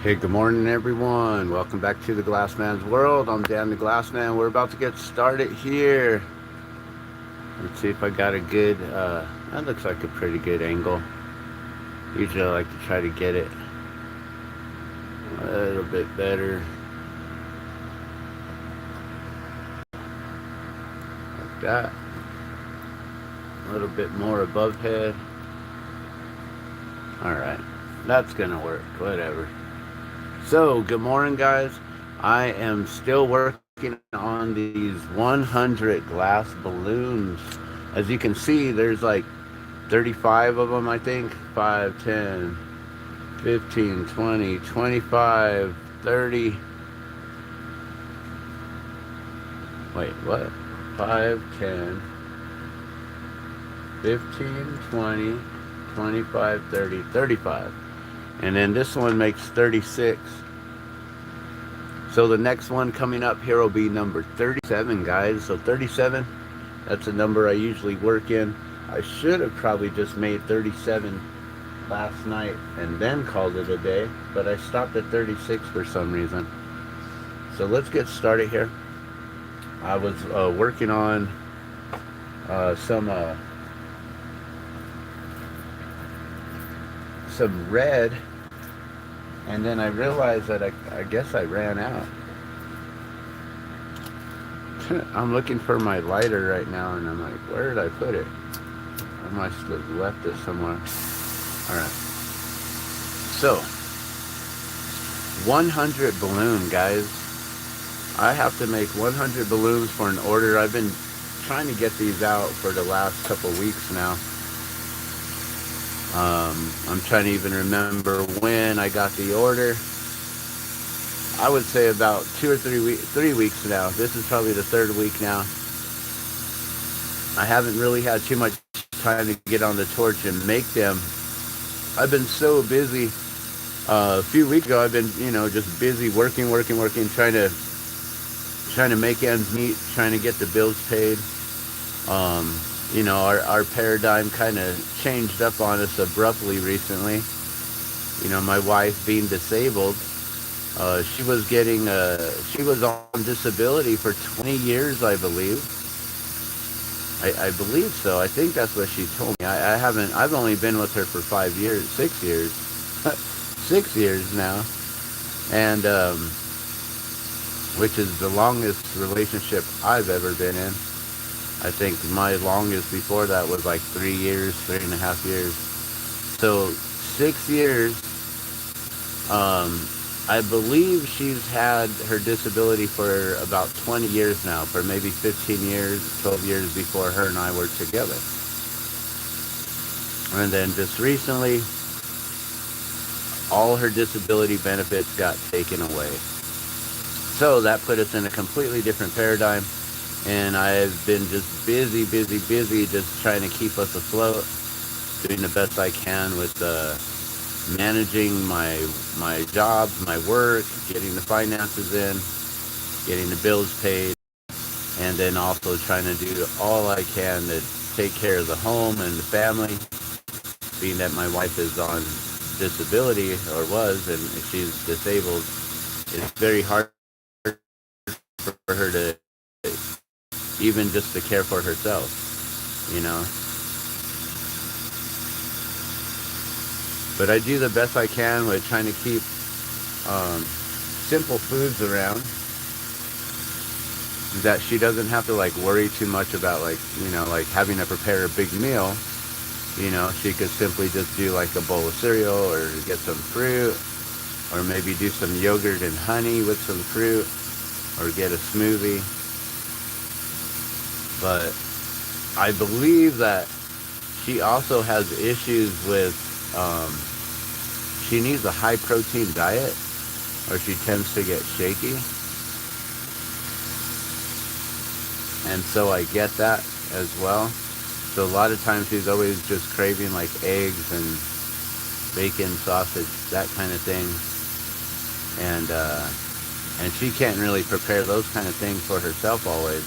Hey, good morning, everyone. Welcome back to the Glassman's World. I'm Dan the Glassman. We're about to get started here. Let's see if I got a good, that looks like a pretty good angle. Usually I like to try to get it a little bit better. Like that. A little bit more above head. Alright. That's gonna work. Whatever. So, good morning, guys. I am still working on these 100 glass balloons. As you can see, there's like 35 of them, I think. 5, 10, 15, 20, 25, 30. Wait, what? 5, 10, 15, 20, 25, 30, 35. And then this one makes 36. So the next one coming up here will be number 37, guys. So 37, that's a number I usually work in. I should have probably just made 37 last night and then called it a day, but I stopped at 36 for some reason. So let's get started here. I was working on some red, and then I realized that I guess I ran out. I'm looking for my lighter right now, and I'm like, where did I put it? I must have left it somewhere. Alright. So, 100 balloon, guys. I have to make 100 balloons for an order. I've been trying to get these out for the last couple weeks now. I'm trying to even remember when I got the order. I would say about 3 weeks now. This is probably the third week now. I haven't really had too much time to get on the torch and make them. I've been so busy. A few weeks ago, I've been, just busy working, trying to make ends meet, trying to get the bills paid. Our paradigm kind of changed up on us abruptly recently. My wife being disabled, she was on disability for 20 years, I believe. I believe so. I think that's what she told me. I've only been with her for 6 years, 6 years now. And, which is the longest relationship I've ever been in. I think my longest before that was like 3 years, 3.5 years. So 6 years. I believe she's had her disability for about 20 years now, for maybe 15 years, 12 years before her and I were together. And then just recently, all her disability benefits got taken away. So that put us in a completely different paradigm. And I've been just busy, just trying to keep us afloat, doing the best I can with managing my job, my work, getting the finances in, getting the bills paid, and then also trying to do all I can to take care of the home and the family, being that my wife is on disability, or was, and she's disabled. It's very hard for her to even just to care for herself, But I do the best I can with trying to keep simple foods around that she doesn't have to worry too much about, like having to prepare a big meal. She could simply just do like a bowl of cereal, or get some fruit, or maybe do some yogurt and honey with some fruit, or get a smoothie. But I believe that she also has issues with, she needs a high protein diet, or she tends to get shaky. And so I get that as well. So a lot of times she's always just craving like eggs and bacon, sausage, that kind of thing. And she can't really prepare those kind of things for herself always.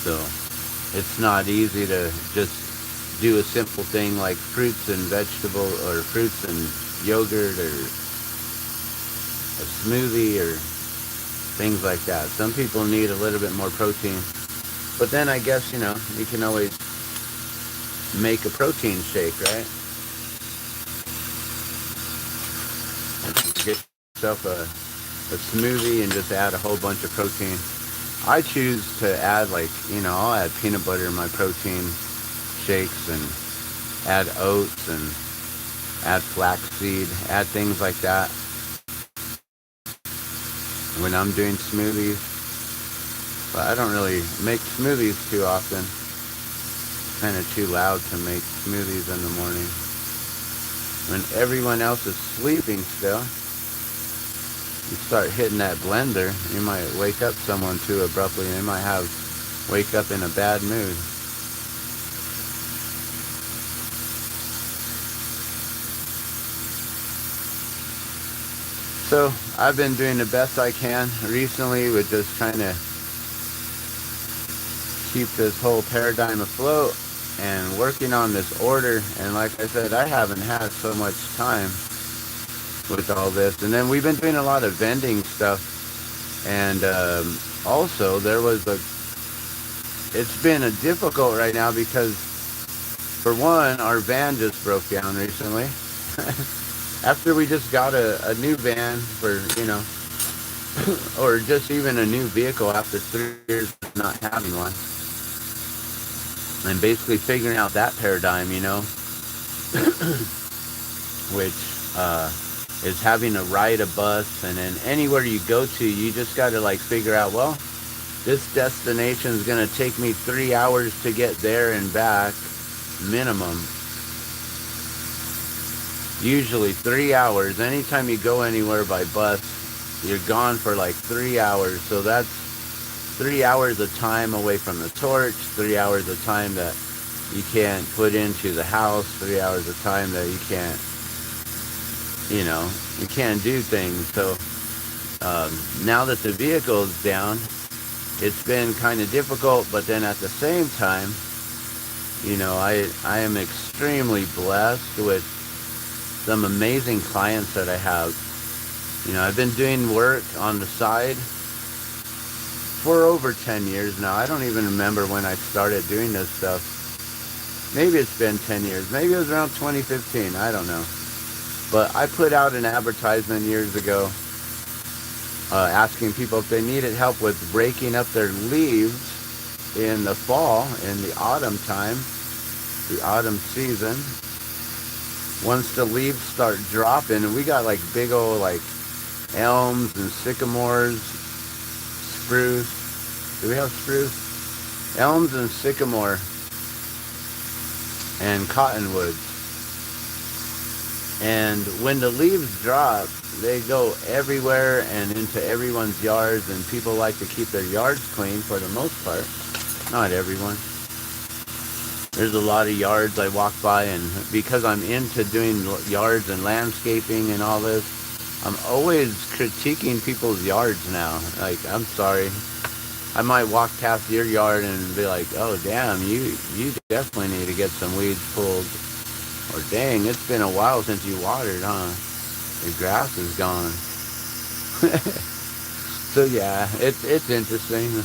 So it's not easy to just do a simple thing like fruits and vegetable, or fruits and yogurt, or a smoothie, or things like that. Some people need a little bit more protein, but then I guess, you can always make a protein shake, right? Get yourself a smoothie and just add a whole bunch of protein. I choose to add, like, I'll add peanut butter in my protein shakes, and add oats, and add flaxseed, add things like that when I'm doing smoothies. But I don't really make smoothies too often. Kind of too loud to make smoothies in the morning when everyone else is sleeping still. You start hitting that blender, you might wake up someone too abruptly, and they might wake up in a bad mood. So I've been doing the best I can recently with just trying to keep this whole paradigm afloat and working on this order. And like I said, I haven't had so much time with all this. And then we've been doing a lot of vending stuff. And also it's been difficult right now because, for one, our van just broke down recently. After we just got a new van for, or just even a new vehicle after 3 years of not having one. And basically figuring out that paradigm, which is having to ride a bus, and then anywhere you go to, you just got to figure out, well, this destination is going to take me 3 hours to get there and back, minimum. Usually 3 hours. Anytime you go anywhere by bus, you're gone for 3 hours. So that's 3 hours of time away from the torch, 3 hours of time that you can't put into the house, 3 hours of time that you can't, you can't do things. So now that the vehicle is down, it's been kind of difficult, but then at the same time, I am extremely blessed with some amazing clients that I have. I've been doing work on the side for over 10 years now. I don't even remember when I started doing this stuff. Maybe it's been 10 years. Maybe it was around 2015. I don't know. But I put out an advertisement years ago asking people if they needed help with raking up their leaves in the fall, in the autumn time, the autumn season. Once the leaves start dropping, and we got big old elms and sycamores, spruce. Do we have spruce? Elms and sycamore and cottonwoods. And when the leaves drop, they go everywhere and into everyone's yards, and people like to keep their yards clean for the most part. Not everyone. There's a lot of yards I walk by, and because I'm into doing yards and landscaping and all this, I'm always critiquing people's yards now. I'm sorry. I might walk past your yard and be like, oh, damn, you definitely need to get some weeds pulled. Or, dang, it's been a while since you watered, huh? Your grass is gone. So, yeah, it's interesting.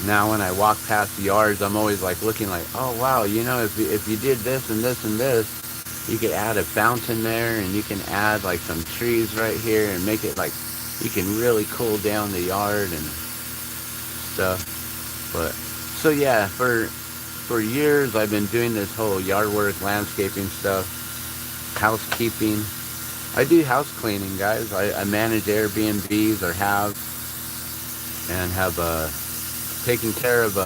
Now when I walk past yards, I'm always looking oh, wow, if you did this and this and this, you could add a fountain there, and you can add some trees right here and make it you can really cool down the yard and stuff. But so yeah, for years I've been doing this whole yard work, landscaping stuff, housekeeping. I do house cleaning, guys. I manage Airbnbs, or have taken care of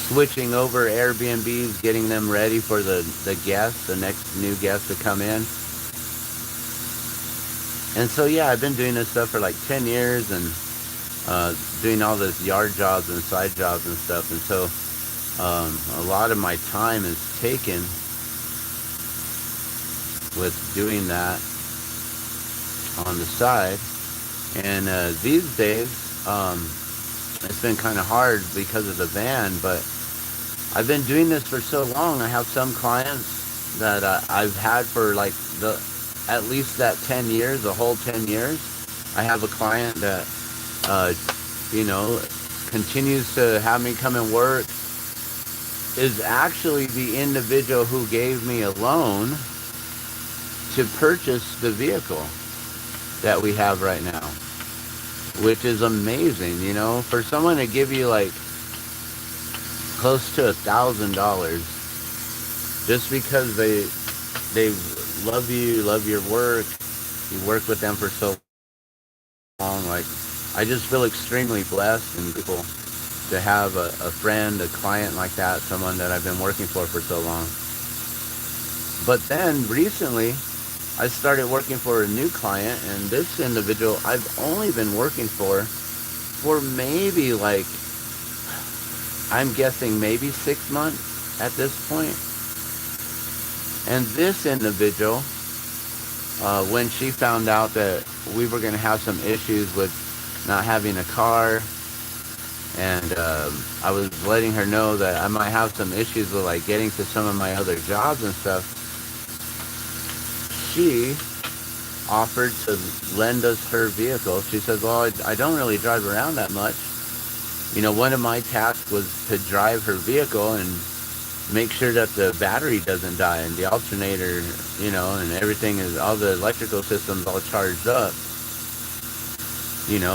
switching over Airbnbs, getting them ready for the guests, the next new guests to come in. And so yeah, I've been doing this stuff for 10 years, and doing all this yard jobs and side jobs and stuff. And so a lot of my time is taken with doing that on the side. And these days, it's been kind of hard because of the van, but I've been doing this for so long. I have some clients that I've had for like at least that 10 years, the whole 10 years. I have a client that, uh, you know, continues to have me come and work, is actually the individual who gave me a loan to purchase the vehicle that we have right now, which is amazing. For someone to give you like close to $1,000 just because they love you, love your work, you work with them for so long. Like, I just feel extremely blessed and grateful to have a friend, a client like that, someone that I've been working for so long. But then recently, I started working for a new client, and this individual I've only been working for maybe like, I'm guessing maybe 6 months at this point. And this individual, when she found out that we were going to have some issues with not having a car, and I was letting her know that I might have some issues with like getting to some of my other jobs and stuff, she offered to lend us her vehicle. She says, well, I don't really drive around that much. One of my tasks was to drive her vehicle and make sure that the battery doesn't die and the alternator, and everything all the electrical systems all charged up,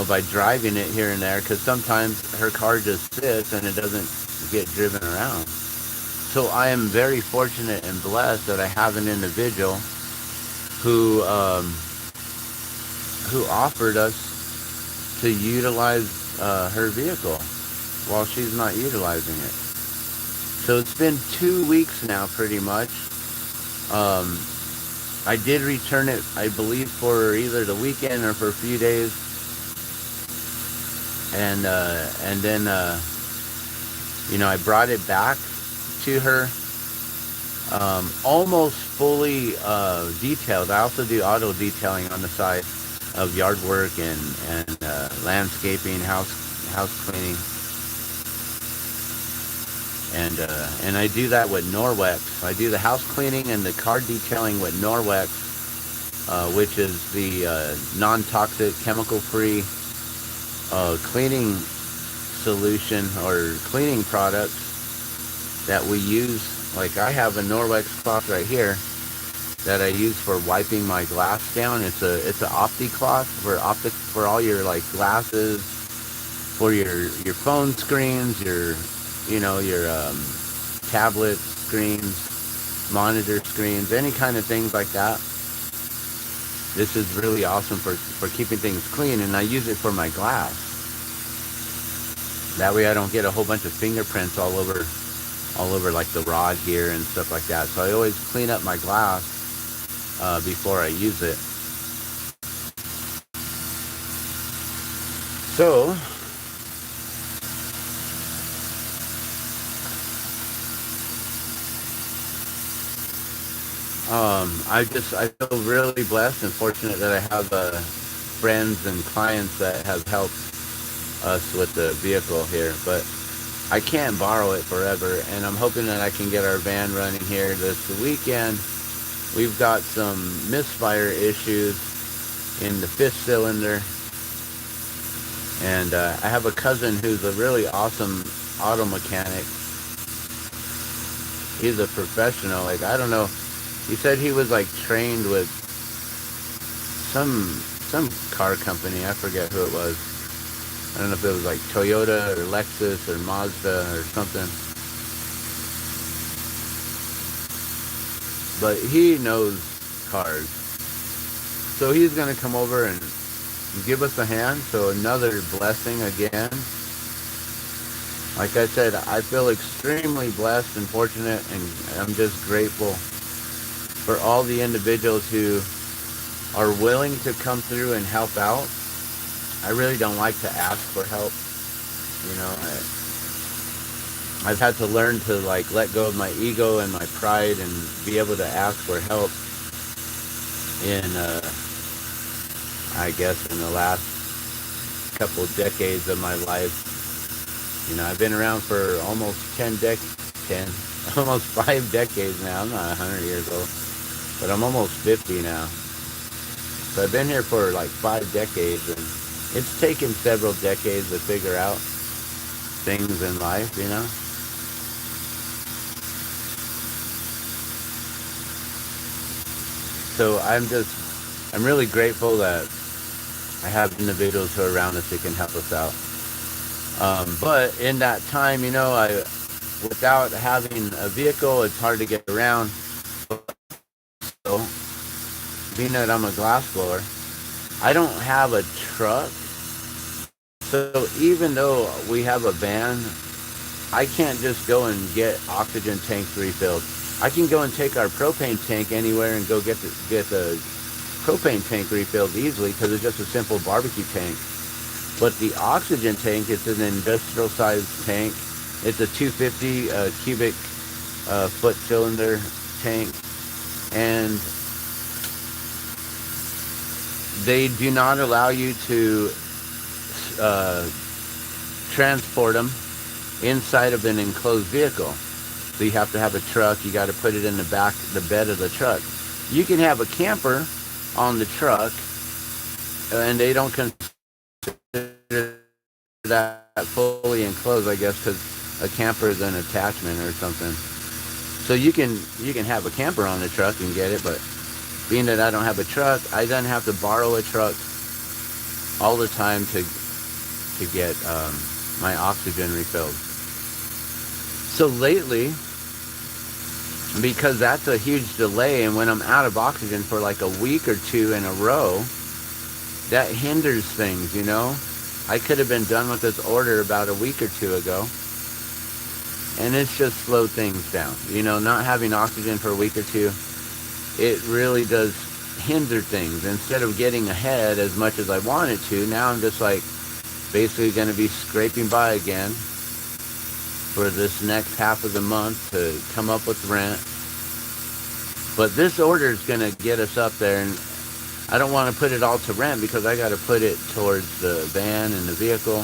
by driving it here and there, because sometimes her car just sits and it doesn't get driven around. So I am very fortunate and blessed that I have an individual who offered us to utilize her vehicle while she's not utilizing it. So it's been 2 weeks now, pretty much. I did return it, I believe, for either the weekend or for a few days, and then I brought it back to her, almost fully detailed. I also do auto detailing on the side of yard work and landscaping, house cleaning, and I do that with Norwex. I do the house cleaning and the car detailing with Norwex, which is the non-toxic, chemical-free cleaning solution or cleaning products that we use. Like, I have a Norwex cloth right here that I use for wiping my glass down. It's an Opti cloth for all your like glasses, for your phone screens, your tablet screens, monitor screens, any kind of things like that. This is really awesome for keeping things clean, and I use it for my glass. That way I don't get a whole bunch of fingerprints all over like the rod here and stuff like that. So I always clean up my glass before I use it. So I feel really blessed and fortunate that I have friends and clients that have helped us with the vehicle here, but I can't borrow it forever, and I'm hoping that I can get our van running here this weekend. We've got some misfire issues in the fifth cylinder, and I have a cousin who's a really awesome auto mechanic. He's a professional. Like, I don't know, he said he was like trained with some car company. I forget who it was. I don't know if it was like Toyota or Lexus or Mazda or something. But he knows cars. So he's going to come over and give us a hand. So another blessing again. Like I said, I feel extremely blessed and fortunate, and I'm just grateful for all the individuals who are willing to come through and help out. I really don't like to ask for help. I've had to learn to like let go of my ego and my pride and be able to ask for help in, I guess, in the last couple decades of my life. I've been around for almost 10 10, almost 5 decades now. I'm not 100 years old, but I'm almost 50 now. So I've been here for like 5 decades, and it's taken several decades to figure out things in life, you know. So I'm really grateful that I have individuals who are around us that can help us out. But in that time, you know, without having a vehicle, it's hard to get around. So, being that I'm a glass blower, I don't have a truck. So even though we have a van, I can't just go and get oxygen tanks refilled. I can go and take our propane tank anywhere and go get the propane tank refilled easily because it's just a simple barbecue tank. But the oxygen tank, it's an industrial sized tank. It's a 250 cubic foot cylinder tank, and they do not allow you to transport them inside of an enclosed vehicle. So you have to have a truck. You got to put it in the bed of the truck. You can have a camper on the truck, and they don't consider that fully enclosed, I guess, because a camper is an attachment or something. So you can have a camper on the truck and get it, but being that I don't have a truck, I then have to borrow a truck all the time to get my oxygen refilled. So lately, because that's a huge delay, and when I'm out of oxygen for like a week or two in a row, that hinders things, you know. I could have been done with this order about a week or two ago, and it's just slowed things down. You know, not having oxygen for a week or two, it really does hinder things. Instead of getting ahead as much as I wanted to, now I'm just like basically going to be scraping by again for this next half of the month to come up with rent. But this order is going to get us up there, and I don't want to put it all to rent because I got to put it towards the van and the vehicle.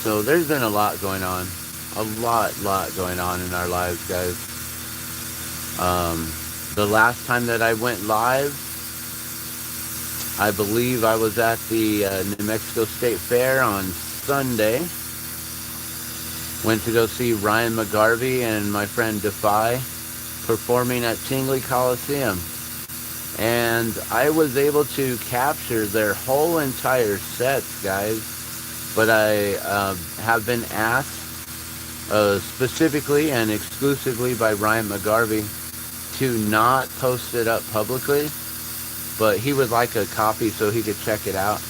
So there's been a lot going on. A lot going on in our lives, guys. The last time that I went live, I believe I was at the New Mexico State Fair on Sunday. Went to go see Ryan McGarvey and my friend Defy performing at Tingley Coliseum. And I was able to capture their whole entire sets, guys. But I have been asked specifically and exclusively by Ryan McGarvey to not post it up publicly. But he would like a copy so he could check it out.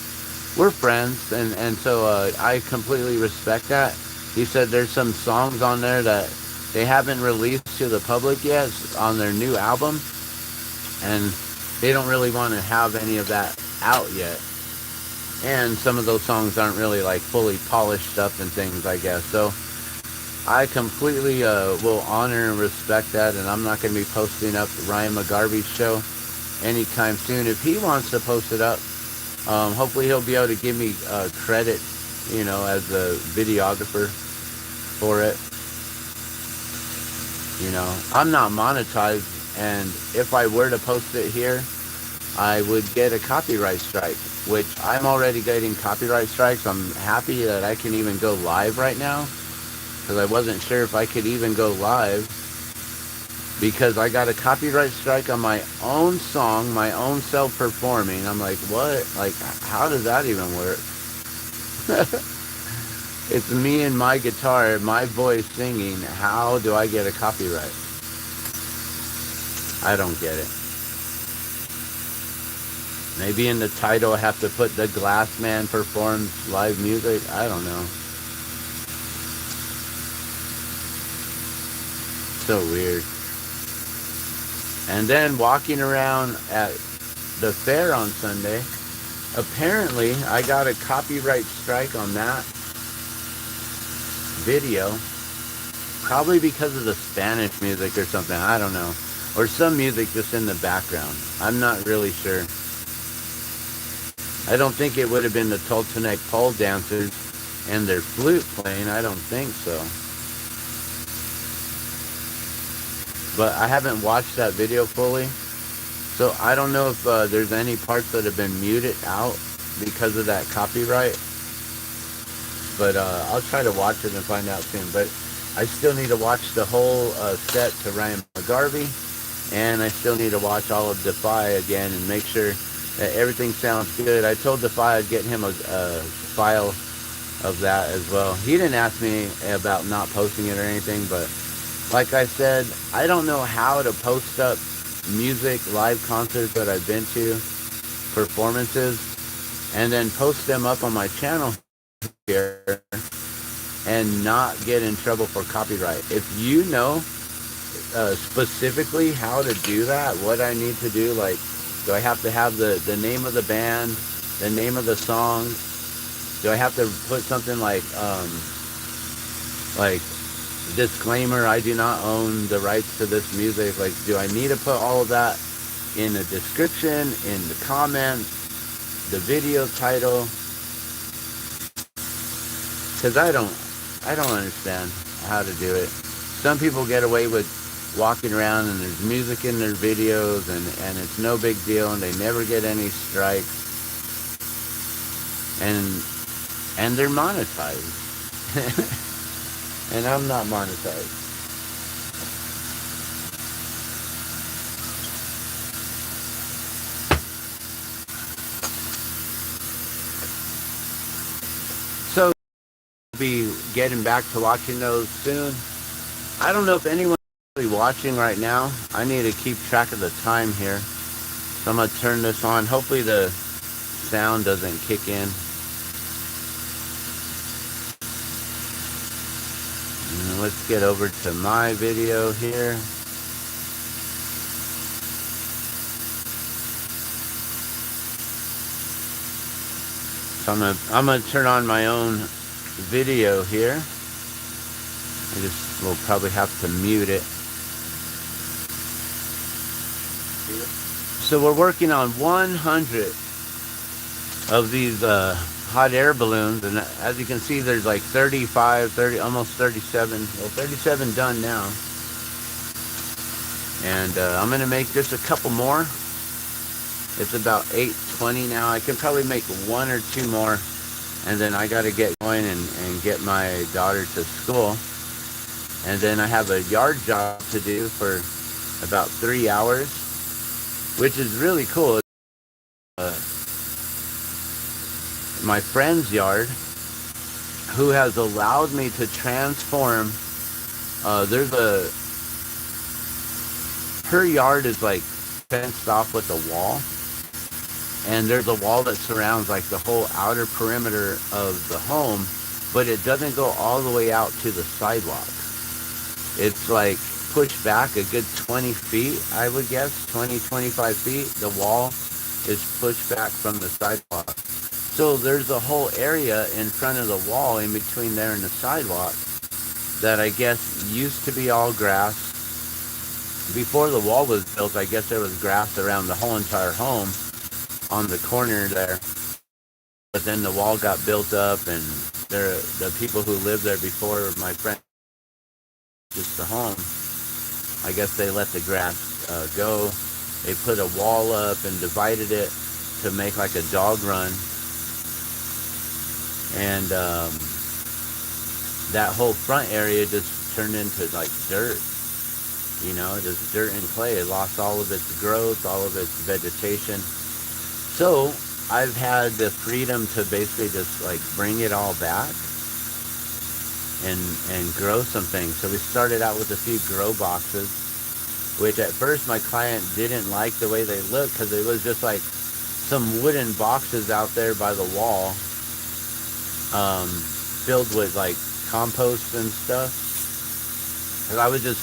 We're friends, and so I completely respect that. He said there's some songs on there that they haven't released to the public yet on their new album, and they don't really want to have any of that out yet. And some of those songs aren't really like fully polished up and things, I guess. So I completely will honor and respect that, and I'm not going to be posting up Ryan McGarvey's show anytime soon. If he wants to post it up, hopefully he'll be able to give me credit, you know, as a videographer for it. You know, I'm not monetized, and if I were to post it here, I would get a copyright strike, which I'm already getting copyright strikes. I'm happy that I can even go live right now, because I wasn't sure if I could even go live, because I got a copyright strike on my own song, my own self-performing. I'm like, what? Like, how does that even work? It's me and my guitar, my voice singing. How do I get a copyright? I don't get it. Maybe in the title I have to put "The Glass Man Performs Live Music." I don't know. So weird. And then walking around at the fair on Sunday, apparently I got a copyright strike on that video, probably because of the Spanish music or something. I don't know, or some music just in the background. I'm not really sure. I don't think it would have been the Toltec pole dancers and their flute playing. I don't think so. but I haven't watched that video fully. So I don't know if there's any parts that have been muted out because of that copyright. But I'll try to watch it and find out soon. But I still need to watch the whole set to Ryan McGarvey. And I still need to watch all of Defy again and make sure that everything sounds good. I told Defy I'd get him a file of that as well. He didn't ask me about not posting it or anything, but like I said, I don't know how to post up music, live concerts that I've been to, performances, and then post them up on my channel here and not get in trouble for copyright. If you know specifically how to do that, what I need to do, like, do I have to have the name of the band, the name of the song? Do I have to put something like disclaimer, I do not own the rights to this music? Like, do I need to put all of that in the description, in the comments, the video title? Because I don't understand how to do it. Some people get away with walking around and there's music in their videos and it's no big deal and they never get any strikes. And they're monetized. And I'm not monetized. So I'll be getting back to watching those soon. I don't know if anyone's really watching right now. I need to keep track of the time here. So I'm going to turn this on. Hopefully the sound doesn't kick in. And let's get over to my video here. So I'm gonna turn on my own video here. I just will probably have to mute it. So we're working on 100 of these hot air balloons, and as you can see, there's like 35, 30, almost 37. Well, 37 done now. And I'm gonna make just a couple more. It's about 8:20 now. I can probably make one or two more, and then I gotta get going and get my daughter to school. And then I have a yard job to do for about 3 hours, which is really cool. My friend's yard, who has allowed me to transform, her yard is like fenced off with a wall, and there's a wall that surrounds like the whole outer perimeter of the home, but it doesn't go all the way out to the sidewalk. It's like pushed back a good 20 feet, I would guess, 20, 25 feet. The wall is pushed back from the sidewalk. So there's a whole area in front of the wall in between there and the sidewalk that I guess used to be all grass. Before the wall was built, I guess there was grass around the whole entire home on the corner there. But then the wall got built up, and the people who lived there before my friend just the home, I guess they let the grass go. They put a wall up and divided it to make like a dog run. And that whole front area just turned into like dirt, you know, just dirt and clay. It lost all of its growth, all of its vegetation. So I've had the freedom to basically just like bring it all back and grow some things. So we started out with a few grow boxes, which at first my client didn't like the way they looked, because it was just like some wooden boxes out there by the wall, filled with like compost and stuff. And I was just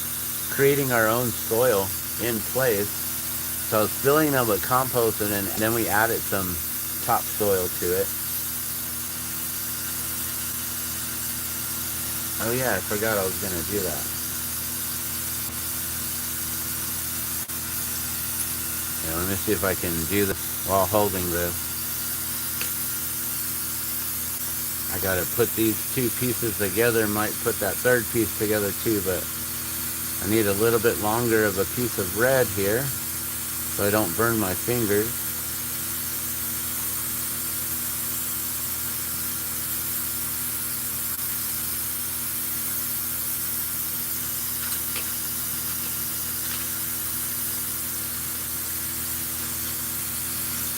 creating our own soil in place. So I was filling them with compost, and then we added some topsoil to it. Oh yeah, I forgot I was gonna do that. Yeah, let me see if I can do this while holding this. I gotta put these two pieces together. Might put that third piece together too, but I need a little bit longer of a piece of red here so I don't burn my fingers.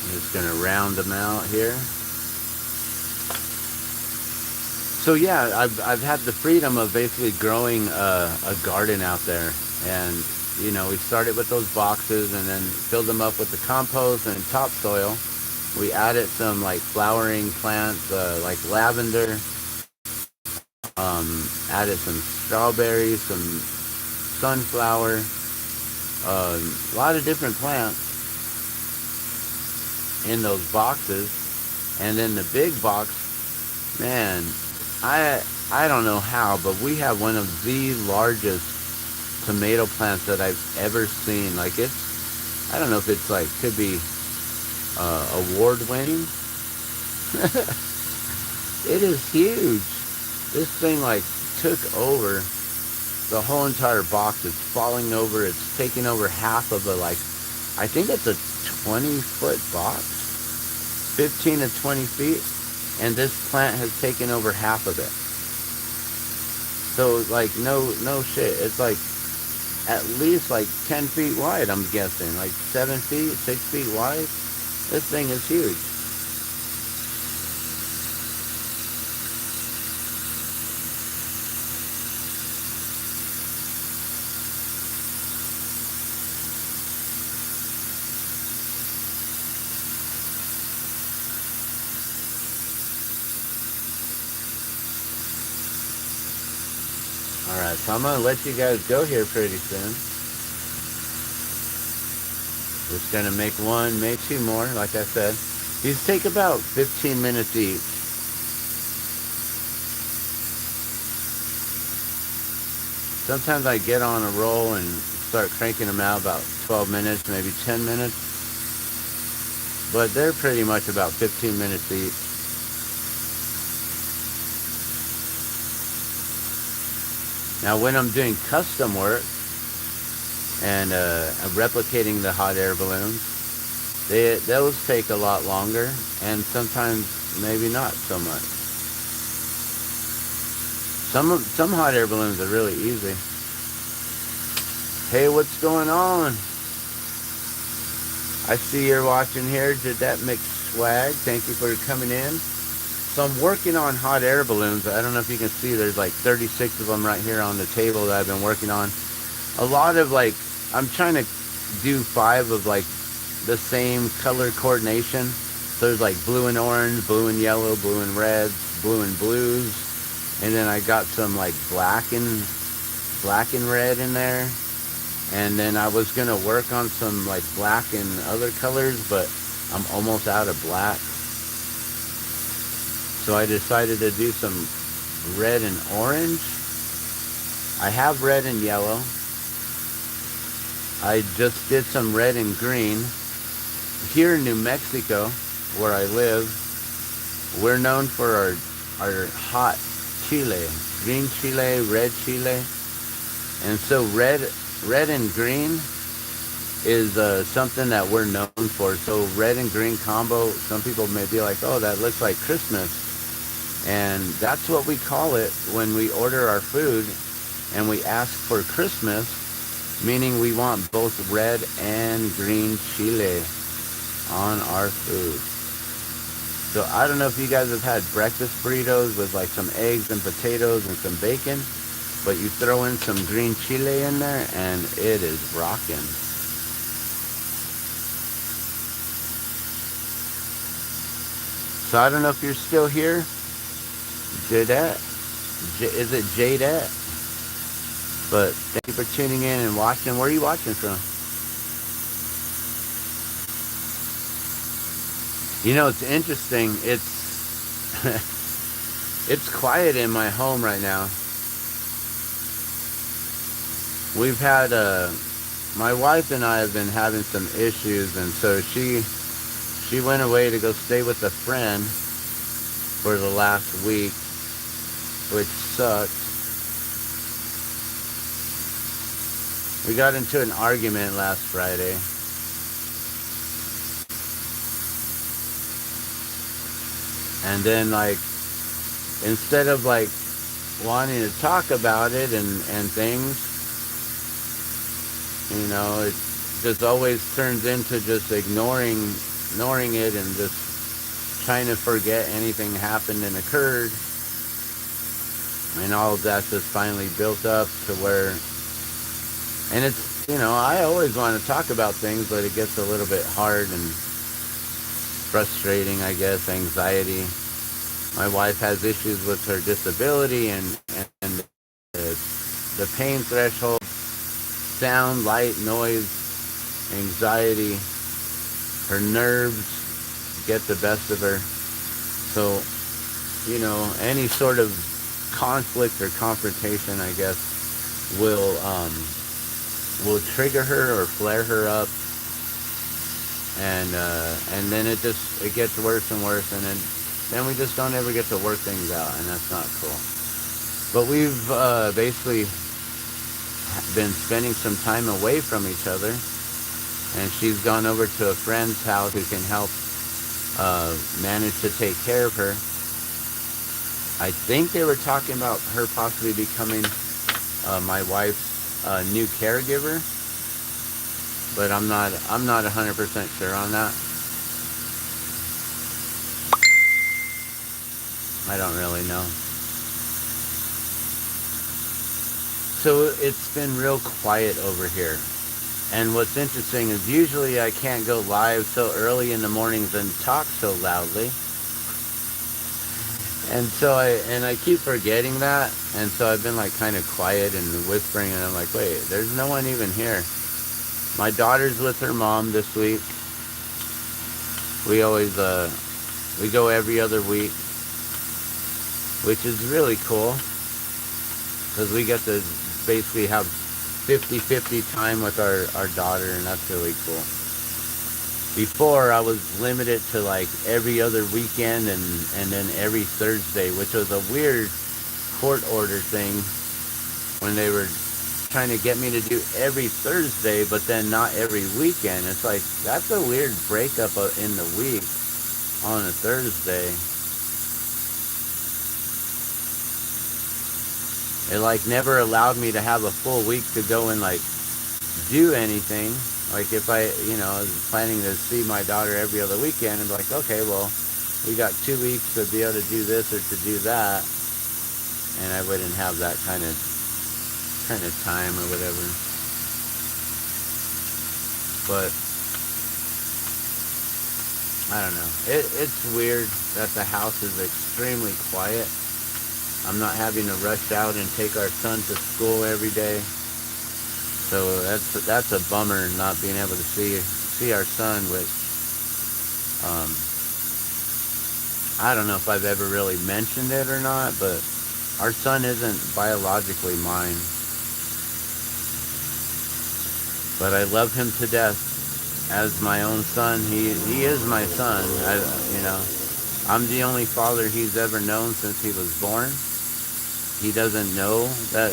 I'm just going to round them out here. So yeah, I've had the freedom of basically growing a garden out there, and you know, we started with those boxes and then filled them up with the compost and topsoil. We added some like flowering plants, like lavender, added some strawberries, some sunflower, a lot of different plants in those boxes. And then the big box, man, I don't know how, but we have one of the largest tomato plants that I've ever seen. Like, it's, I don't know if it's like, could be award winning. It is huge. This thing like took over the whole entire box. It's falling over. It's taking over half of a, like, I think it's a 20-foot box, 15 to 20 feet. And this plant has taken over half of it. So like, no shit. It's like at least like 10 feet wide, I'm guessing. Like 7 feet, 6 feet wide. This thing is huge. Alright, so I'm going to let you guys go here pretty soon. Just going to make one, maybe two more, like I said. These take about 15 minutes each. Sometimes I get on a roll and start cranking them out about 12 minutes, maybe 10 minutes. But they're pretty much about 15 minutes each. Now when I'm doing custom work and I'm replicating the hot air balloons, those take a lot longer, and sometimes maybe not so much. Some hot air balloons are really easy. Hey, what's going on? I see you're watching here, Jadette McSwag. Thank you for coming in. So I'm working on hot air balloons. I don't know if you can see, there's like 36 of them right here on the table that I've been working on. A lot of like, I'm trying to do 5 of like the same color coordination. So there's like blue and orange, blue and yellow, blue and reds, blue and blues. And then I got some like black and red in there. And then I was gonna work on some like black and other colors, but I'm almost out of black. So I decided to do some red and orange. I have red and yellow. I just did some red and green. Here in New Mexico, where I live, we're known for our hot chile. Green chile, red chile. And so red and green is something that we're known for. So red and green combo, some people may be like, oh, that looks like Christmas. And that's what we call it when we order our food and we ask for Christmas, meaning we want both red and green chile on our food. So I don't know if you guys have had breakfast burritos with like some eggs and potatoes and some bacon, but you throw in some green chile in there and it is rocking. So I don't know if you're still here. Jadette? Is it Jadette? But thank you for tuning in and watching. Where are you watching from? You know, it's interesting. It's it's quiet in my home right now. We've had my wife and I have been having some issues, and so she went away to go stay with a friend for the last week, which sucked. We got into an argument last Friday. And then, like, instead of, like, wanting to talk about it and things, you know, it just always turns into just ignoring it and just trying to forget anything happened and occurred. And all of that just finally built up to where, and it's, you know, I always want to talk about things, but it gets a little bit hard and frustrating, I guess, anxiety. My wife has issues with her disability and the pain threshold, sound, light, noise, anxiety, her nerves get the best of her. So, you know, any sort of conflict or confrontation, I guess, will trigger her or flare her up, and then it gets worse and worse, and then we just don't ever get to work things out, and that's not cool. But we've basically been spending some time away from each other, and she's gone over to a friend's house who can help manage to take care of her. I think they were talking about her possibly becoming my wife's new caregiver, but I'm not 100% sure on that. I don't really know. So it's been real quiet over here. And what's interesting is usually I can't go live so early in the mornings and talk so loudly. And so I keep forgetting that. And so I've been like kind of quiet and whispering, and I'm like, wait, there's no one even here. My daughter's with her mom this week. We always, we go every other week, which is really cool, because we get to basically have 50-50 time with our daughter, and that's really cool. Before, I was limited to like every other weekend and then every Thursday, which was a weird court order thing when they were trying to get me to do every Thursday, but then not every weekend. It's like, that's a weird breakup in the week on a Thursday. It like never allowed me to have a full week to go and like do anything. Like if I, you know, was planning to see my daughter every other weekend and be like, okay, well, we got 2 weeks to be able to do this or to do that, and I wouldn't have that kind of time or whatever. But I don't know. It's weird that the house is extremely quiet. I'm not having to rush out and take our son to school every day. So that's a bummer, not being able to see our son, which I don't know if I've ever really mentioned it or not, but our son isn't biologically mine. But I love him to death as my own son. He is my son. You know, I'm the only father he's ever known since he was born. He doesn't know that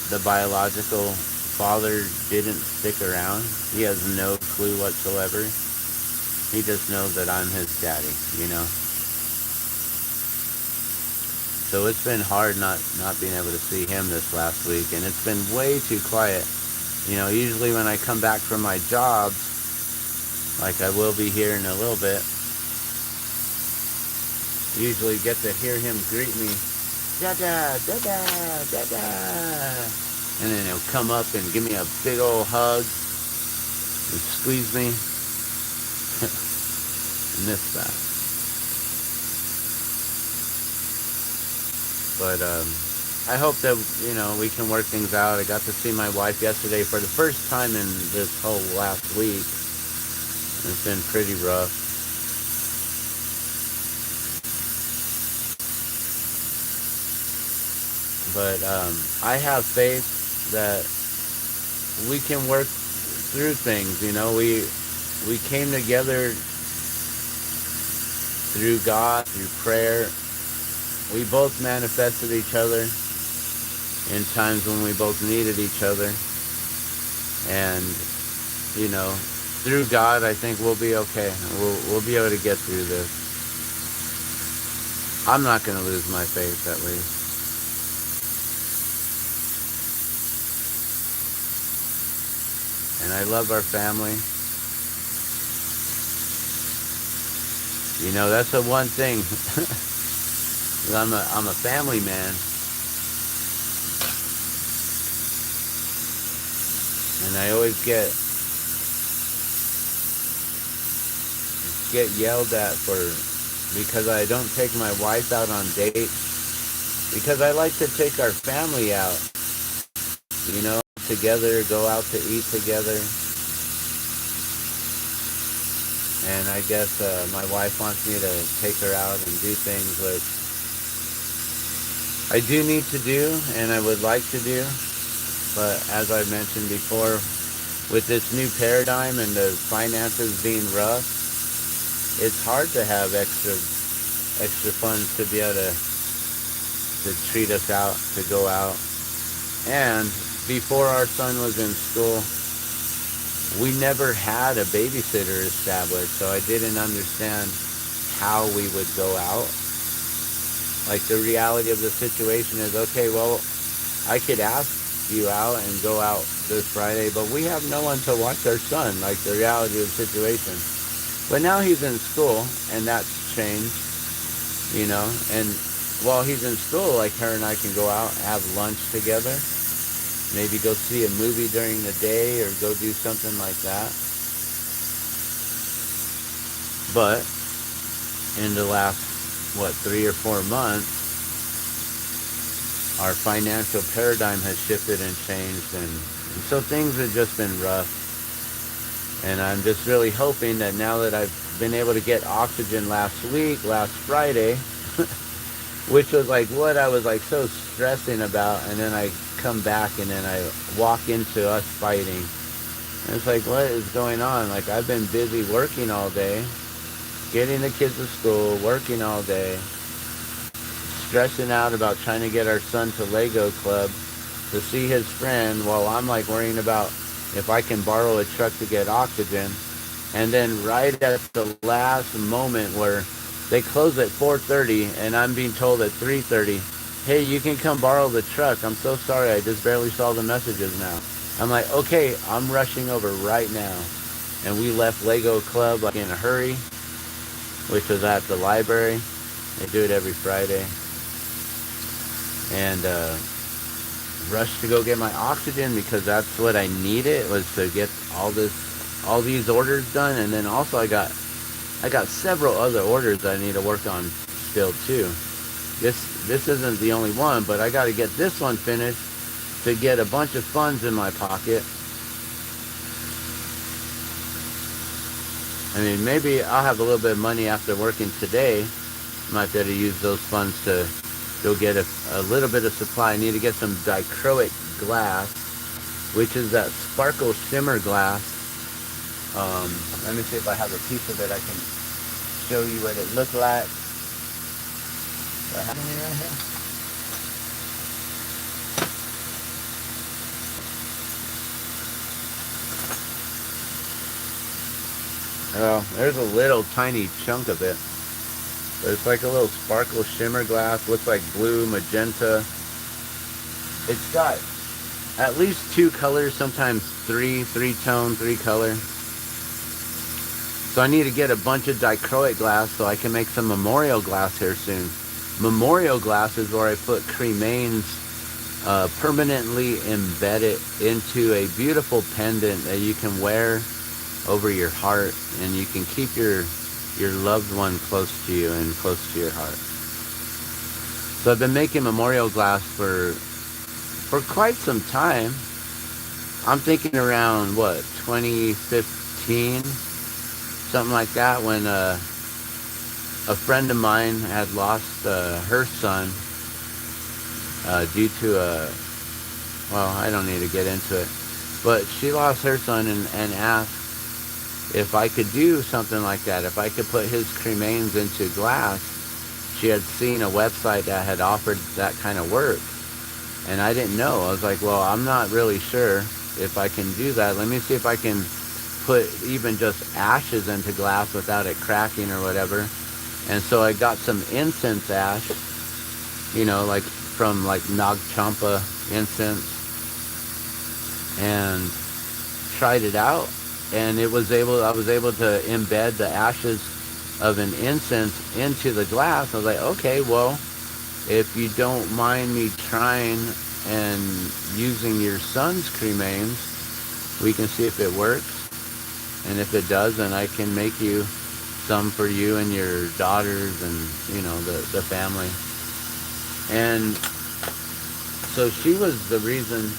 the biological father didn't stick around. He has no clue whatsoever. He just knows that I'm his daddy, you know. So it's been hard not being able to see him this last week, and it's been way too quiet. You know, usually when I come back from my jobs, like I will be here in a little bit, usually get to hear him greet me, Dada, Dada, Dada. And then he'll come up and give me a big old hug and squeeze me and this, that. But I hope that, you know, we can work things out. I got to see my wife yesterday for the first time in this whole last week. It's been pretty rough. But I have faith that we can work through things. You know, we came together through God, through prayer. We both manifested each other in times when we both needed each other. And, you know, through God, I think we'll be okay. We'll be able to get through this. I'm not going to lose my faith, at least. And I love our family. You know, that's the one thing. I'm a family man. And I always get yelled at because I don't take my wife out on dates, because I like to take our family out, you know, together, go out to eat together. And I guess my wife wants me to take her out and do things which I do need to do and I would like to do. But as I mentioned before, with this new paradigm and the finances being rough, it's hard to have extra funds to be able to treat us out, to go out. And before our son was in school, we never had a babysitter established, so I didn't understand how we would go out. Like, the reality of the situation is, okay, well, I could ask you out and go out this Friday, but we have no one to watch our son, like the reality of the situation. But now he's in school, and that's changed, you know, and while he's in school, like, her and I can go out, have lunch together, maybe go see a movie during the day or go do something like that. But in the last, 3 or 4 months, our financial paradigm has shifted and changed, and so things have just been rough. And I'm just really hoping that now that I've been able to get oxygen last Friday, which was like what I was like so stressing about, and then I come back and then I walk into us fighting. And it's like, what is going on? Like, I've been busy working all day, getting the kids to school, working all day, stressing out about trying to get our son to Lego Club to see his friend, while I'm like worrying about if I can borrow a truck to get oxygen. And then right at the last moment where they close at 4:30 and I'm being told at 3:30, hey, you can come borrow the truck. I'm so sorry, I just barely saw the messages now. I'm like, okay, I'm rushing over right now. And we left Lego Club like in a hurry, which was at the library. They do it every Friday. And rushed to go get my oxygen because that's what I needed, was to get all these orders done. And then also I got several other orders that I need to work on still too. This isn't the only one, but I got to get this one finished to get a bunch of funds in my pocket. I mean, maybe I'll have a little bit of money after working today. Might be able to use those funds to go get a little bit of supply. I need to get some dichroic glass, which is that sparkle shimmer glass. Let me see if I have a piece of it. I can show you what it looked like. Do I have any right here? Oh, there's a little tiny chunk of it. But it's like a little sparkle shimmer glass. Looks like blue, magenta. It's got at least 2 colors, sometimes 3 tone, 3 color. So I need to get a bunch of dichroic glass so I can make some memorial glass here soon. Memorial glass is where I put cremains permanently embedded into a beautiful pendant that you can wear over your heart, and you can keep your loved one close to you and close to your heart. So I've been making memorial glass for quite some time. I'm thinking around 2015, something like that, when a friend of mine had lost her son due to I don't need to get into it, but she lost her son and asked if I could do something like that, if I could put his cremains into glass. She had seen a website that had offered that kind of work, and I didn't know. I was like, well, I'm not really sure if I can do that, let me see if I can put even just ashes into glass without it cracking or whatever. And so I got some incense ash, like from like Nag Champa incense, and tried it out, and I was able to embed the ashes of an incense into the glass. I was like, okay, well, if you don't mind me trying and using your son's cremains, we can see if it works. And if it does, then I can make you some for you and your daughters and, the family. And so she was the reason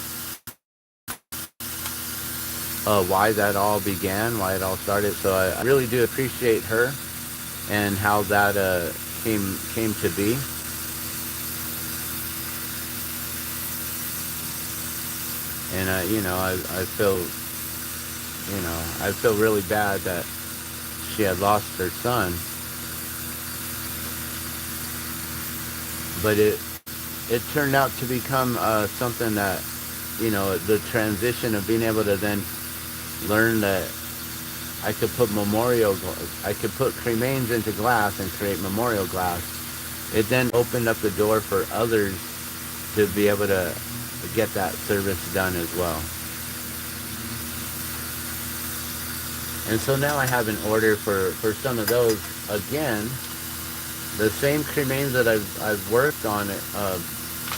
why that all began, why it all started. So I really do appreciate her and how that came to be. And I feel really bad that she had lost her son. But it turned out to become something that, the transition of being able to then learn that I could put cremains into glass and create memorial glass. It then opened up the door for others to be able to get that service done as well. And so now I have an order for some of those. Again, the same cremains that I've worked on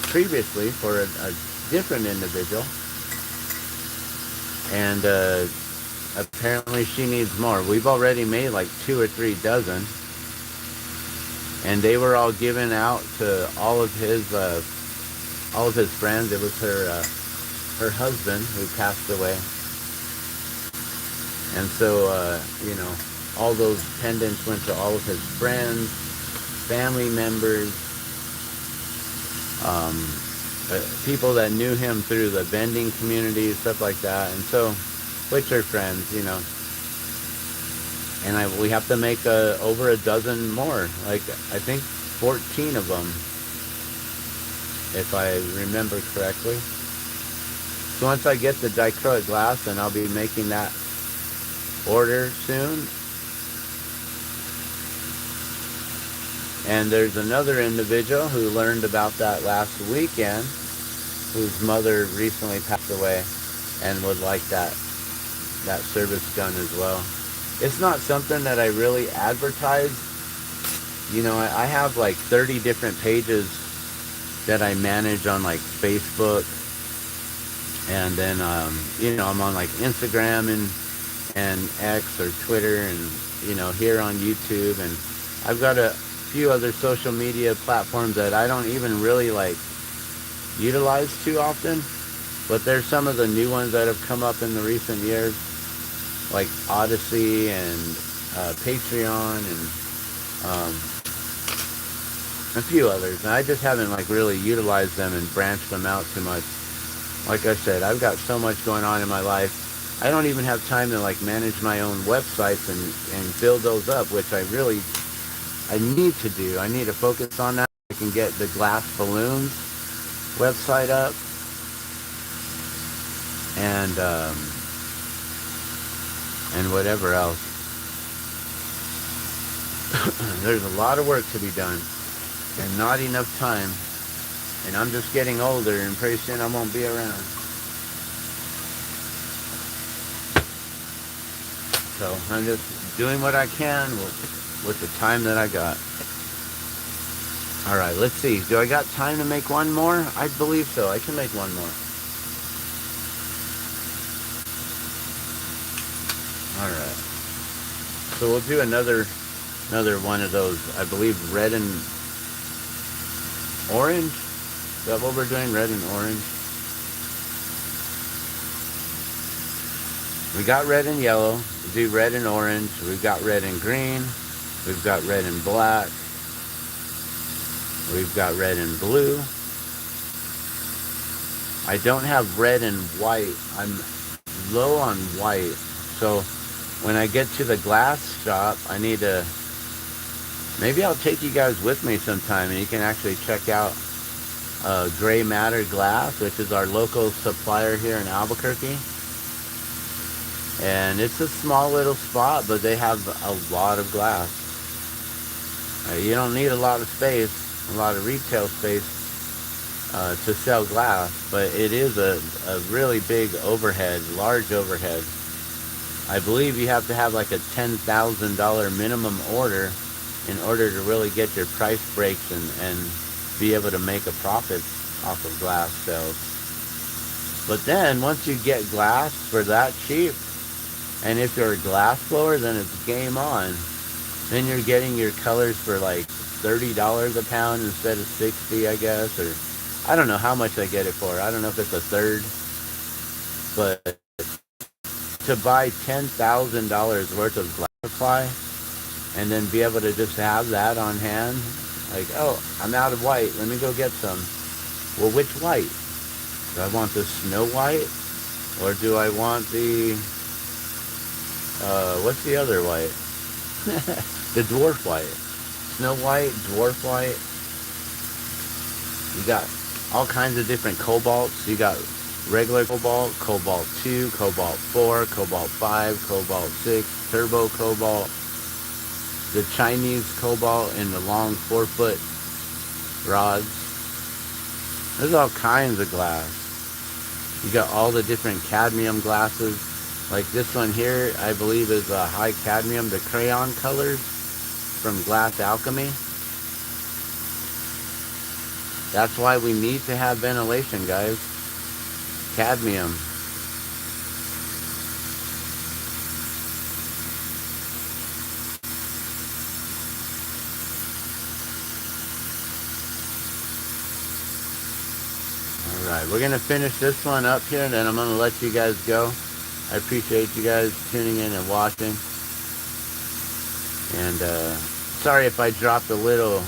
previously for a different individual. And apparently she needs more. We've already made like 2 or 3 dozen. And they were all given out to all of his friends. It was her husband who passed away. And so, all those pendants went to all of his friends, family members, people that knew him through the vending community, stuff like that. And so, which are friends, And we have to make over a dozen more, like I think 14 of them, if I remember correctly. So once I get the dichroic glass, then I'll be making that order soon. And there's another individual who learned about that last weekend, whose mother recently passed away, and would like that service done as well. It's not something that I really advertise. I have like 30 different pages that I manage on like Facebook, and then I'm on like Instagram and X or Twitter, and here on YouTube, and I've got a few other social media platforms that I don't even really like utilize too often, but there's some of the new ones that have come up in the recent years, like Odyssey and Patreon and a few others, and I just haven't like really utilized them and branched them out too much. Like I said, I've got so much going on in my life. I don't even have time to like manage my own websites and build those up, which I need to do. I need to focus on that. I can get the Glass Balloons website up, and whatever else. There's a lot of work to be done and not enough time, and I'm just getting older, and pretty soon I won't be around. So I'm just doing what I can with the time that I got. Alright, let's see. Do I got time to make one more? I believe so. I can make one more. Alright. So we'll do another one of those. I believe red and orange. Is that what we're doing? Red and orange? We got red and yellow. We'll do red and orange. We've got red and green. We've got red and black. We've got red and blue. I don't have red and white. I'm low on white. So when I get to the glass shop, I need to... Maybe I'll take you guys with me sometime, and you can actually check out Gray Matter Glass, which is our local supplier here in Albuquerque. And it's a small little spot, but they have a lot of glass. You don't need a lot of space, a lot of retail space to sell glass, but it is a really big overhead, large overhead. I believe you have to have like a $10,000 minimum order in order to really get your price breaks and be able to make a profit off of glass sales. But then once you get glass for that cheap, and if you're a glass blower, then it's game on. Then you're getting your colors for like $30 a pound instead of 60, I guess, or I don't know how much I get it for. I don't know if it's a third, but to buy $10,000 worth of glass supply and then be able to just have that on hand, like, oh, I'm out of white, let me go get some. Well, which white? Do I want the Snow White, or do I want the what's the other white? The dwarf white. Snow White, dwarf white. You got all kinds of different cobalts. You got regular cobalt, cobalt 2, cobalt 4, cobalt 5, cobalt 6, turbo cobalt, the Chinese cobalt in the long 4-foot rods. There's all kinds of glass. You got all the different cadmium glasses. Like this one here, I believe is a high cadmium, the crayon colors from Glass Alchemy. That's why we need to have ventilation, guys. Cadmium. Alright, we're going to finish this one up here, and then I'm going to let you guys go. I appreciate you guys tuning in and watching. And sorry if I dropped a little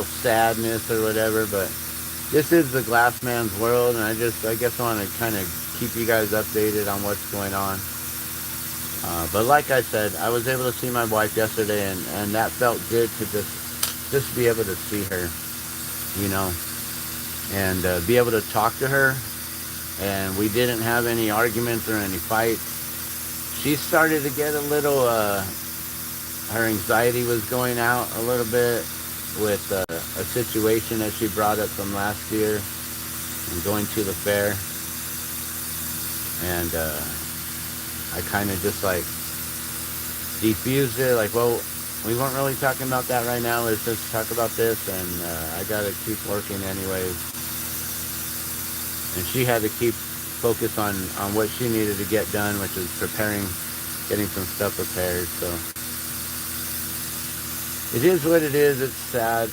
sadness or whatever, but this is the Glassman's world, and I guess I want to kind of keep you guys updated on what's going on. But like I said, I was able to see my wife yesterday, and that felt good to just be able to see her, you know, and be able to talk to her. And we didn't have any arguments or any fights. She started to get a little, her anxiety was going out a little bit with a situation that she brought up from last year and going to the fair. And I kind of just like defused it, like, well, we weren't really talking about that right now, let's just talk about this, and I gotta keep working anyways. And she had to keep focus on what she needed to get done, which is getting some stuff prepared. So it is what it is. It's sad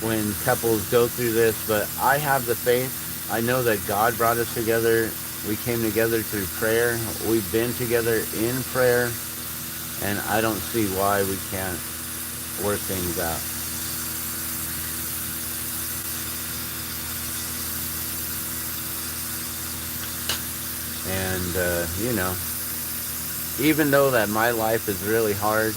when couples go through this, but I have the faith. I know that God brought us together. We came together through prayer. We've been together in prayer, and I don't see why we can't work things out. And, you know, even though that my life is really hard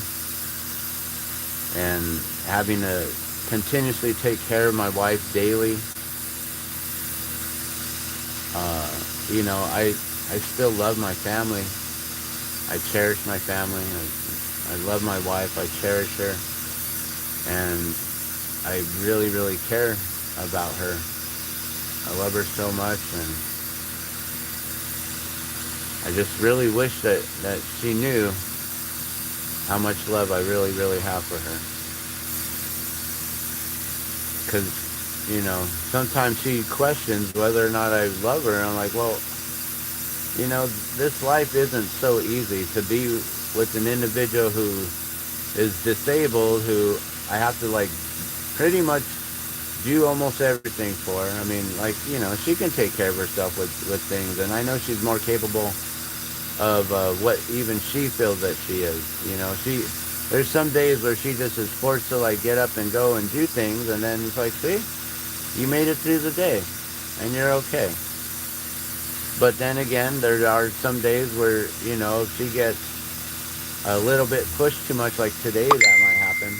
and having to continuously take care of my wife daily, you know, I still love my family. I cherish my family. I love my wife. I cherish her. And I really, really care about her. I love her so much, and I just really wish that she knew how much love I really, really have for her. Because, you know, sometimes she questions whether or not I love her. I'm like, well, you know, this life isn't so easy. To be with an individual who is disabled, who I have to, like, pretty much do almost everything for. I mean, like, you know, she can take care of herself with things, and I know she's more capable of what even she feels that she is. You know, there's some days where she just is forced to, like, get up and go and do things, and then it's like, see, you made it through the day, and you're okay. But then again, there are some days where, you know, if she gets a little bit pushed too much, like today, that might happen.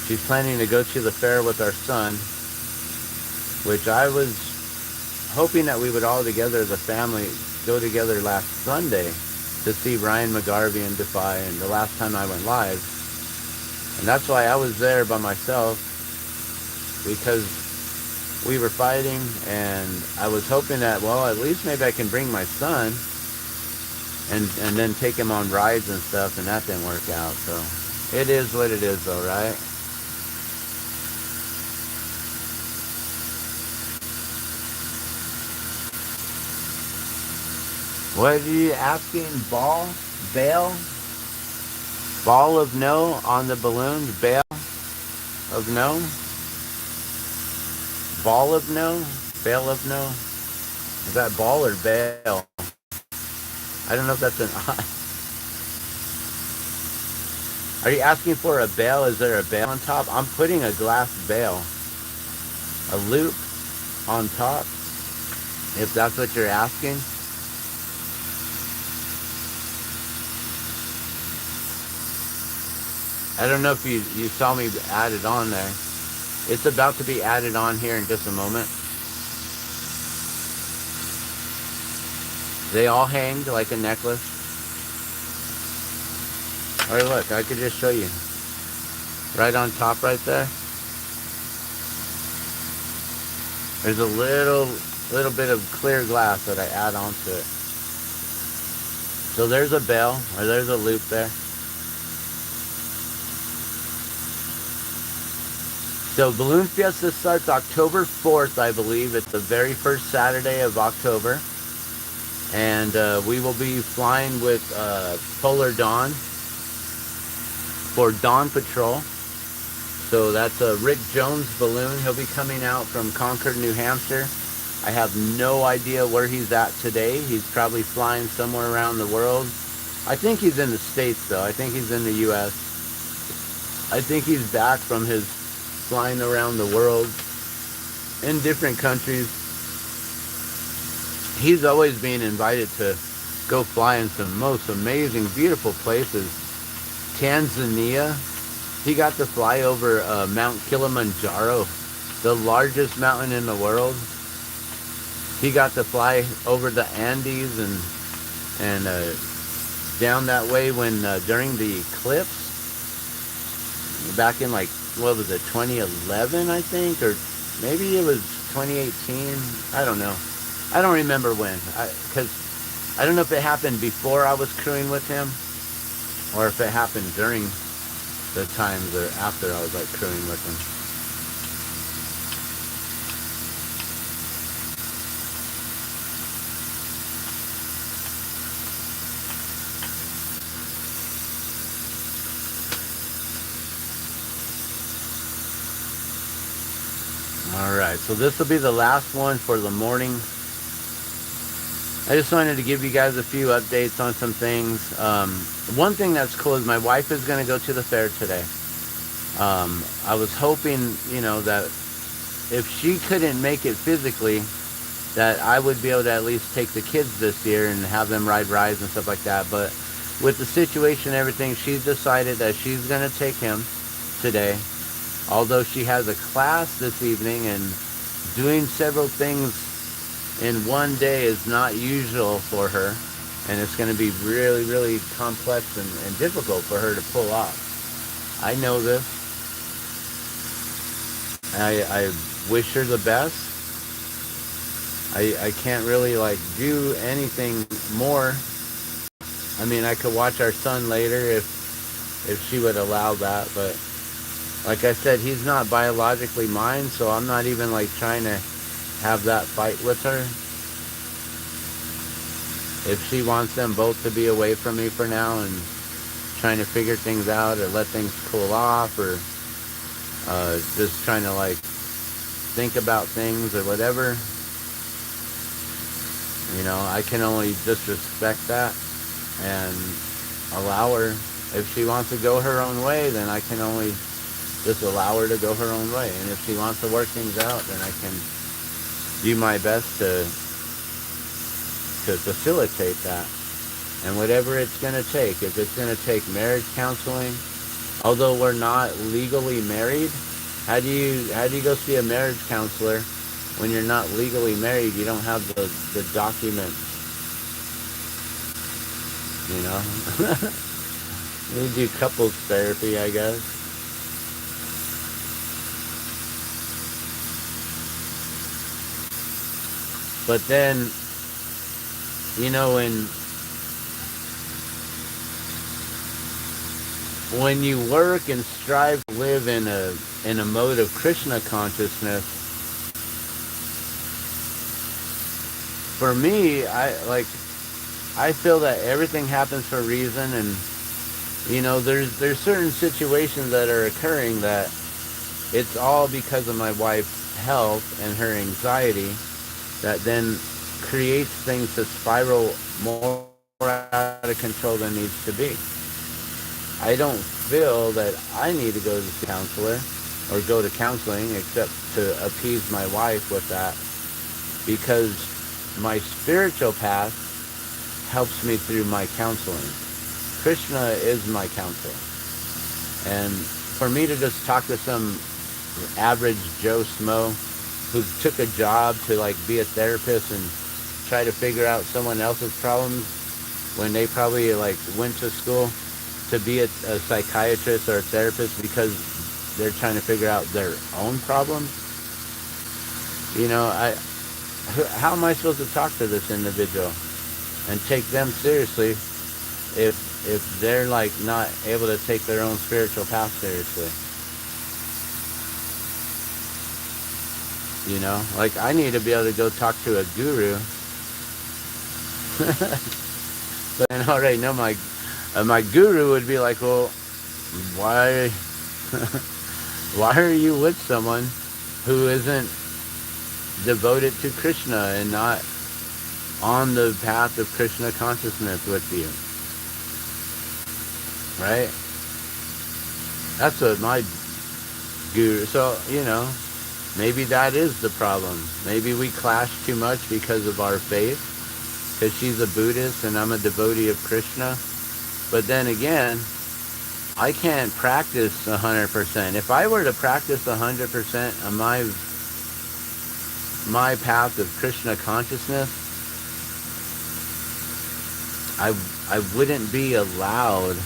She's planning to go to the fair with our son, which I was hoping that we would all together as a family go together last Sunday to see Ryan McGarvey and Defy, and the last time I went live. And that's why I was there by myself, because we were fighting, and I was hoping that, well, at least maybe I can bring my son and then take him on rides and stuff, and that didn't work out. So it is what it is, though, right? What are you asking? Bail? Ball of no on the balloons? Bail of no? Ball of no? Bail of no? Is that ball or bail? I don't know if that's an... Are you asking for a bail? Is there a bail on top? I'm putting a glass bail. A loop on top, if that's what you're asking. I don't know if you saw me add it on there. It's about to be added on here in just a moment. They all hanged like a necklace. Or look, I could just show you. Right on top right there. There's a little bit of clear glass that I add onto it. So there's a bell, or there's a loop there. So Balloon Fiesta starts October 4th, I believe. It's the very first Saturday of October. And we will be flying with Polar Dawn for Dawn Patrol. So that's a Rick Jones balloon. He'll be coming out from Concord, New Hampshire. I have no idea where he's at today. He's probably flying somewhere around the world. I think he's in the States, though. I think he's in the U.S. I think he's back from his flying around the world in different countries. He's always being invited to go fly in some most amazing, beautiful places. Tanzania. He got to fly over Mount Kilimanjaro, the largest mountain in the world. He got to fly over the Andes and down that way when during the eclipse back in, like, what was it, 2011, I think, or maybe it was 2018. I don't know. I don't remember when, because I don't know if it happened before I was crewing with him, or if it happened during the times or after I was, like, crewing with him. Alright, so this will be the last one for the morning. I just wanted to give you guys a few updates on some things. One thing that's cool is my wife is going to go to the fair today. I was hoping, you know, that if she couldn't make it physically, that I would be able to at least take the kids this year and have them ride rides and stuff like that. But with the situation and everything, she's decided that she's going to take him today. Although she has a class this evening, and doing several things in one day is not usual for her, and it's going to be really, really complex and difficult for her to pull off. I know this. I wish her the best. I can't really, like, do anything more. I mean, I could watch our son later if she would allow that, but like I said, he's not biologically mine, so I'm not even, like, trying to have that fight with her. If she wants them both to be away from me for now and trying to figure things out or let things cool off, or just trying to, like, think about things or whatever, you know, I can only just respect that and allow her. If she wants to go her own way, then I can only just allow her to go her own way. And if she wants to work things out, then I can do my best to facilitate that. And whatever it's going to take, if it's going to take marriage counseling, although we're not legally married, how do you go see a marriage counselor when you're not legally married? You don't have the documents you know. We do couples therapy, I guess. But then, you know, when you work and strive to live in a mode of Krishna consciousness, for me, I feel that everything happens for a reason, and you know, there's certain situations that are occurring that it's all because of my wife's health and her anxiety that then creates things to spiral more out of control than needs to be. I don't feel that I need to go to the counselor or go to counseling except to appease my wife with that, because my spiritual path helps me through my counseling. Krishna is my counselor. And for me to just talk to some average Joe Smo who took a job to like be a therapist and try to figure out someone else's problems when they probably like went to school to be a psychiatrist or a therapist because they're trying to figure out their own problems. You know, how am I supposed to talk to this individual and take them seriously if they're like not able to take their own spiritual path seriously? You know, like I need to be able to go talk to a guru. But I already know my guru would be like, well, why why are you with someone who isn't devoted to Krishna and not on the path of Krishna consciousness with you? Right? That's what my guru, so, you know, maybe that is the problem. Maybe we clash too much because of our faith, because she's a Buddhist and I'm a devotee of Krishna. But then again, I can't practice 100%. If I were to practice 100% on my path of Krishna consciousness, I wouldn't be allowed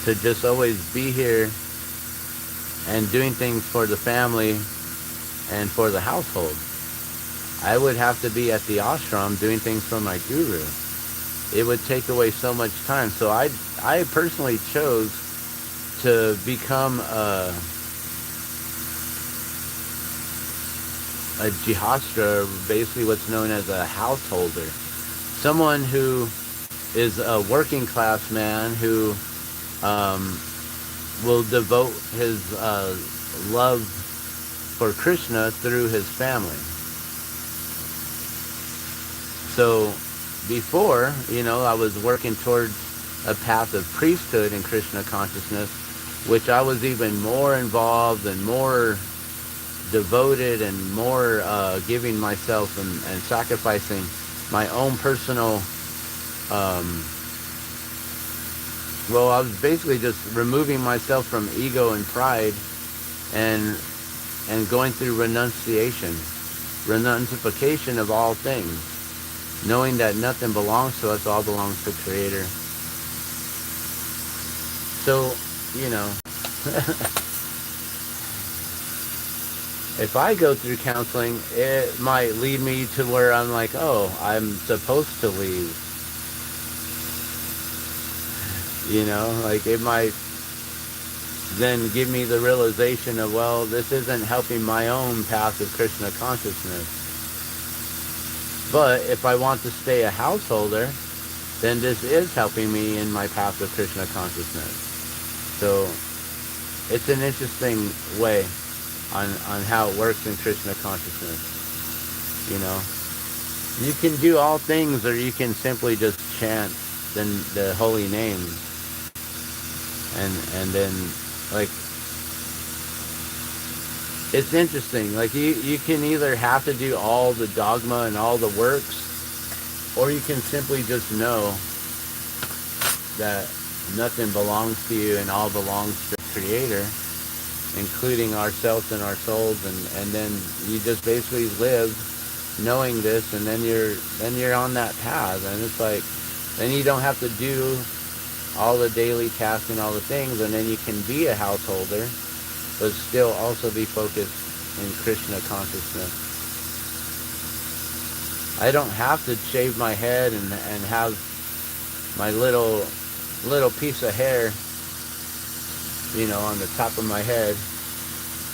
to just always be here and doing things for the family and for the household. I would have to be at the ashram doing things for my guru. It would take away so much time. So I personally chose to become a jihastra, basically what's known as a householder. Someone who is a working class man who will devote his love for Krishna through his family. So before, you know, I was working towards a path of priesthood in Krishna consciousness, which I was even more involved and more devoted and more giving myself and sacrificing my own personal, well, I was basically just removing myself from ego and pride and going through renunciation of all things, knowing that nothing belongs to us, all belongs to Creator. So, you know, if I go through counseling, it might lead me to where I'm like, oh, I'm supposed to leave. You know, like it might then give me the realization of, well, this isn't helping my own path of Krishna consciousness. But if I want to stay a householder, then this is helping me in my path of Krishna consciousness. So it's an interesting way on how it works in Krishna consciousness. You know, you can do all things, or you can simply just chant the holy names, and then like it's interesting. Like you can either have to do all the dogma and all the works, or you can simply just know that nothing belongs to you and all belongs to the Creator, including ourselves and our souls, and then you just basically live knowing this, and then you're on that path. And it's like, Then you don't have to do all the daily tasks and all the things, and then you can be a householder, but still also be focused in Krishna consciousness. I don't have to shave my head and have my little piece of hair, on the top of my head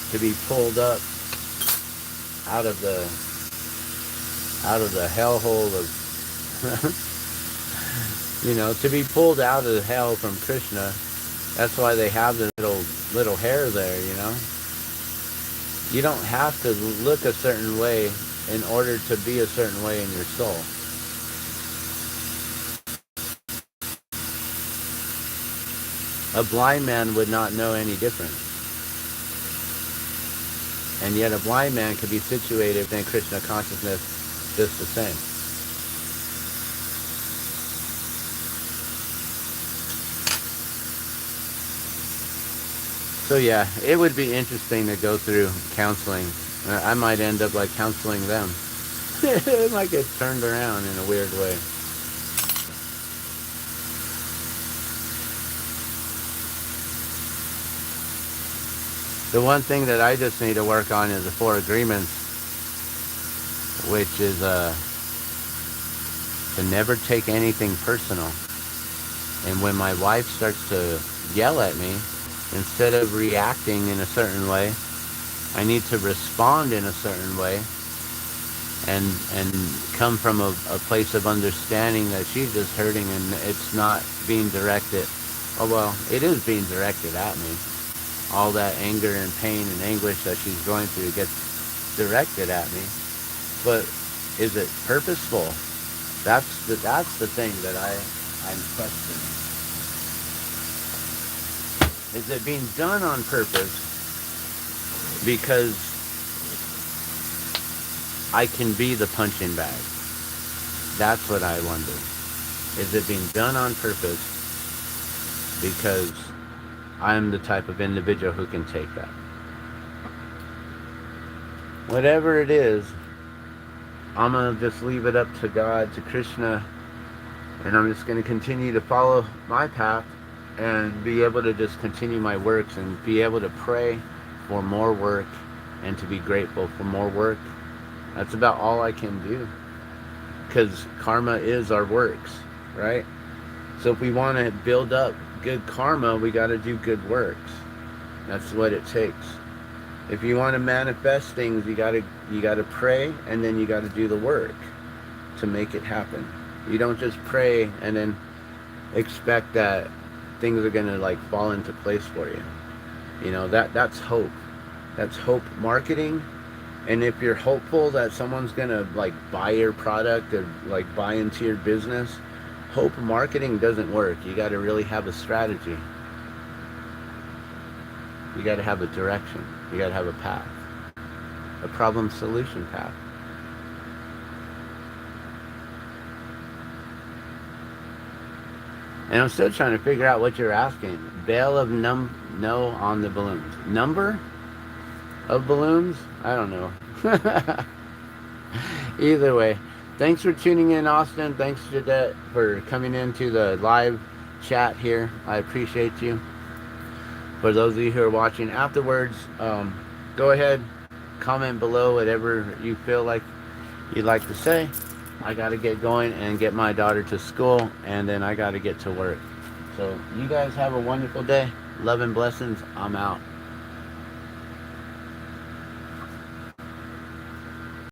to be pulled up out of the hellhole of to be pulled out of hell from Krishna. That's why they have the little hair there. You don't have to look a certain way in order to be a certain way in your soul. A blind man would not know any difference. And yet a blind man could be situated in Krishna consciousness just the same. So yeah, it would be interesting to go through counseling. I might end up like counseling them. It might get turned around in a weird way. The one thing that I just need to work on is the 4 agreements, which is to never take anything personal. And when my wife starts to yell at me, instead of reacting in a certain way, I need to respond in a certain way and come from a place of understanding that she's just hurting and it's not being directed. Oh well, it is being directed at me. All that anger and pain and anguish that she's going through gets directed at me. But is it purposeful? That's the thing that I'm questioning. Is it being done on purpose because I can be the punching bag? That's what I wonder. Is it being done on purpose because I'm the type of individual who can take that? Whatever it is, I'm going to just leave it up to God, to Krishna, and I'm just going to continue to follow my path and be able to just continue my works and be able to pray for more work and to be grateful for more work. That's about all I can do, because karma is our works, right? So if we want to build up good karma, we got to do good works. That's what it takes. If you want to manifest things, you got to pray, and then you got to do the work to make it happen. You don't just pray and then expect that things are going to like fall into place for you. That's hope. That's hope marketing. And if you're hopeful that someone's going to like buy your product or like buy into your business, hope marketing doesn't work. You got to really have a strategy. You got to have a direction. You got to have a path, a problem solution path. And I'm still trying to figure out what you're asking. Veil of no on the balloons. Number of balloons? I don't know. Either way, thanks for tuning in, Austin. Thanks, Jadette, for coming into the live chat here. I appreciate you. For those of you who are watching afterwards, go ahead, comment below whatever you feel like you'd like to say. I got to get going and get my daughter to school, and then I got to get to work. So you guys have a wonderful day. Love and blessings. I'm out.